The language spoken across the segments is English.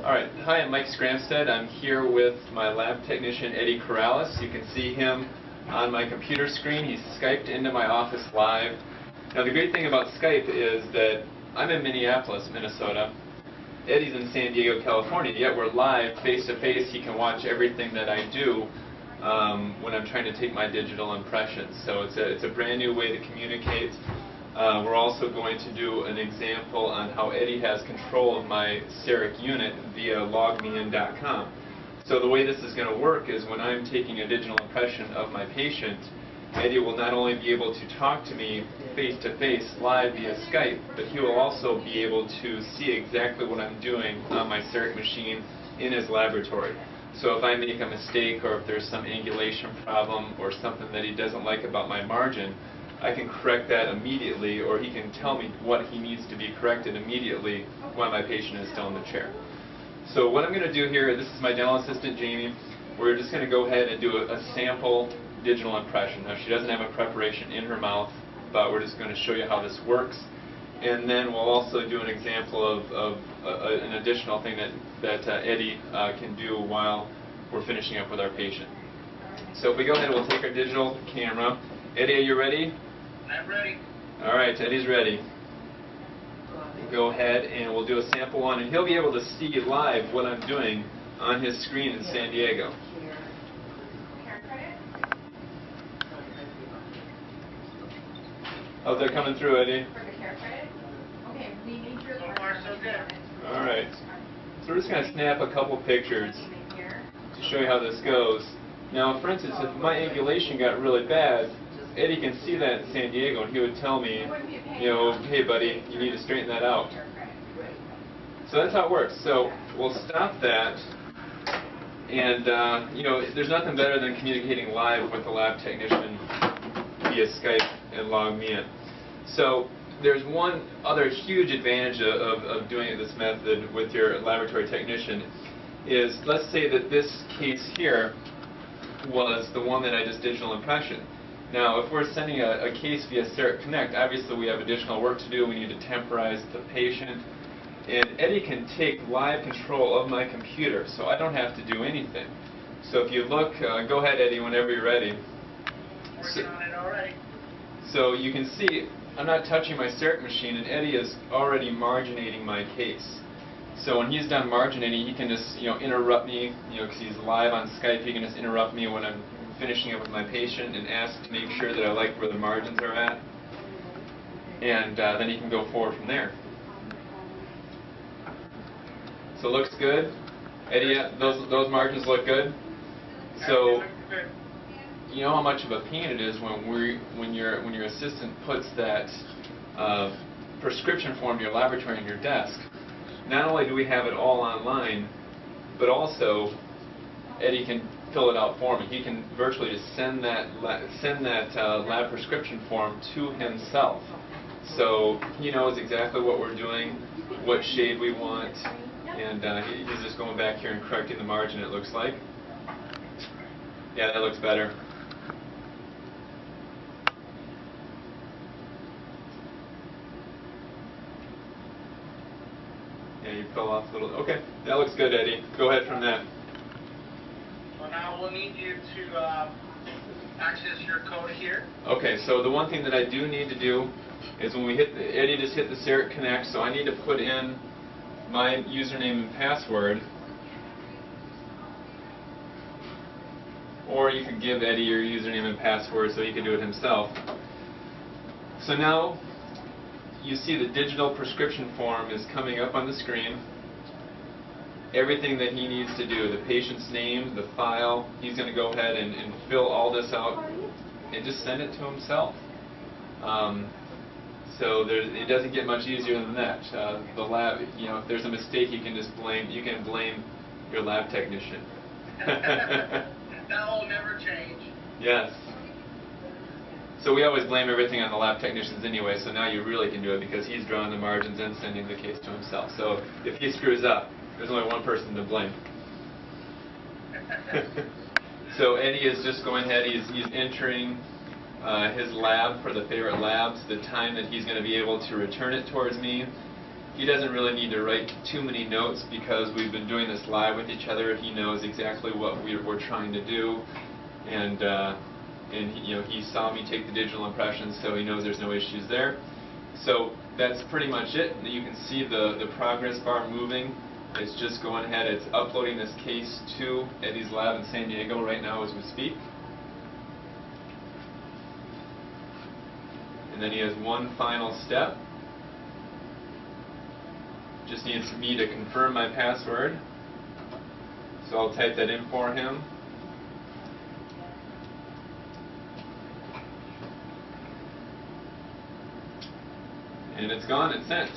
Alright, hi, I'm Mike Skramstad. I'm here with my lab technician, Eddie Corrales. You can see him on my computer screen. He's Skyped into my office live. Now, the great thing about Skype is that I'm in Minneapolis, Minnesota. Eddie's in San Diego, California, yet we're live, face-to-face. He can watch everything that I do when I'm trying to take my digital impressions. So it's a brand new way to communicate. We're also going to do an example on how Eddie has control of my CEREC unit via logmein.com. So the way this is going to work is when I'm taking a digital impression of my patient, Eddie will not only be able to talk to me face-to-face live via Skype, but he will also be able to see exactly what I'm doing on my CEREC machine in his laboratory. So if I make a mistake or if there's some angulation problem or something that he doesn't like about my margin, I can correct that immediately, or he can tell me what he needs to be corrected immediately while my patient is still in the chair. So what I'm going to do here, this is my dental assistant, Jamie. We're just going to go ahead and do a sample digital impression. Now, she doesn't have a preparation in her mouth, but we're just going to show you how this works. And then we'll also do an example of an additional thing that Eddie can do while we're finishing up with our patient. So if we go ahead, we'll take our digital camera. Eddie, are you ready? I'm ready. All right, Eddie's ready. We'll go ahead and we'll do a sample one, and he'll be able to see live what I'm doing on his screen in San Diego. How's that coming through, Eddie? For the care credit? Okay, we need your... So far, so good. All right. So we're just going to snap a couple pictures to show you how this goes. Now, for instance, if my angulation got really bad, Eddie can see that in San Diego, and he would tell me, you know, hey, buddy, you need to straighten that out. So that's how it works. So we'll stop that, and, you know, there's nothing better than communicating live with the lab technician via Skype and LogMeIn. So there's one other huge advantage of doing this method with your laboratory technician is, let's say that this case here was the one that I just digital impression. Now, if we're sending a case via CEREC Connect, obviously we have additional work to do. We need to temporize the patient. And Eddie can take live control of my computer, so I don't have to do anything. So if you look, go ahead, Eddie, whenever you're ready. Working on it already. So you can see I'm not touching my CEREC machine, and Eddie is already marginating my case. So when he's done marginating, he can just, you know, interrupt me, you know, because he's live on Skype. He can just interrupt me when I'm finishing up with my patient and ask to make sure that I like where the margins are at, and then he can go forward from there. So it looks good, Eddie. Those margins look good. So you know how much of a pain it is when your assistant puts that prescription form to your laboratory on your desk. Not only do we have it all online, but also Eddie can fill it out for me. He can virtually just send that lab prescription form to himself. So he knows exactly what we're doing, what shade we want, and he's just going back here and correcting the margin, it looks like. Yeah, that looks better. Yeah, you fell off a little. Okay, that looks good, Eddie. Go ahead from that. Well, now we'll need you to access your code here. Okay, so the one thing that I do need to do is when we hit Eddie just hit the CEREC Connect, so I need to put in my username and password. Or you can give Eddie your username and password so he can do it himself. So now you see the digital prescription form is coming up on the screen. Everything that he needs to do, the patient's name, the file, he's going to go ahead and fill all this out and just send it to himself. So it doesn't get much easier than that. The lab, you know, if there's a mistake, you can blame your lab technician. That will never change. Yes. So we always blame everything on the lab technicians anyway, so now you really can do it because he's drawing the margins and sending the case to himself. So if he screws up, there's only one person to blame. So Eddie is just going ahead, he's entering his lab for the favorite labs, the time that he's going to be able to return it towards me, he doesn't really need to write too many notes because we've been doing this live with each other. He knows exactly what we're trying to do, and he saw me take the digital impressions, so he knows there's no issues there. So that's pretty much it. You can see the progress bar moving. It's just going ahead. It's uploading this case to Eddie's lab in San Diego right now as we speak. And then he has one final step. Just needs me to confirm my password. So I'll type that in for him. And it's gone and sent.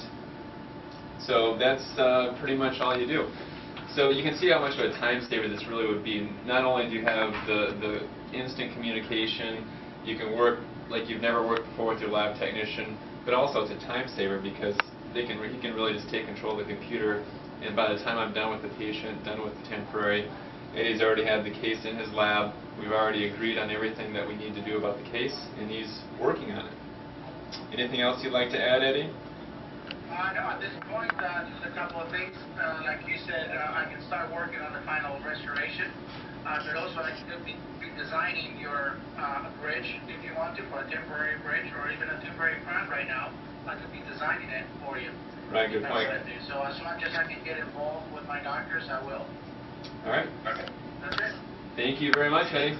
So that's pretty much all you do. So you can see how much of a time saver this really would be. Not only do you have the instant communication, you can work like you've never worked before with your lab technician, but also it's a time saver because he can really just take control of the computer, and by the time I'm done with the patient, done with the temporary, Eddie's already had the case in his lab. We've already agreed on everything that we need to do about the case, and he's working on it. Anything else you'd like to add, Eddie? No, at this point, just a couple of things. Like you said, I can start working on the final restoration, but also I could be designing your bridge if you want to, for a temporary bridge or even a temporary crown right now. I could be designing it for you. Right, good point. So as long as I can get involved with my doctors, I will. All right. Okay. That's it. Thank you very much, Eddie.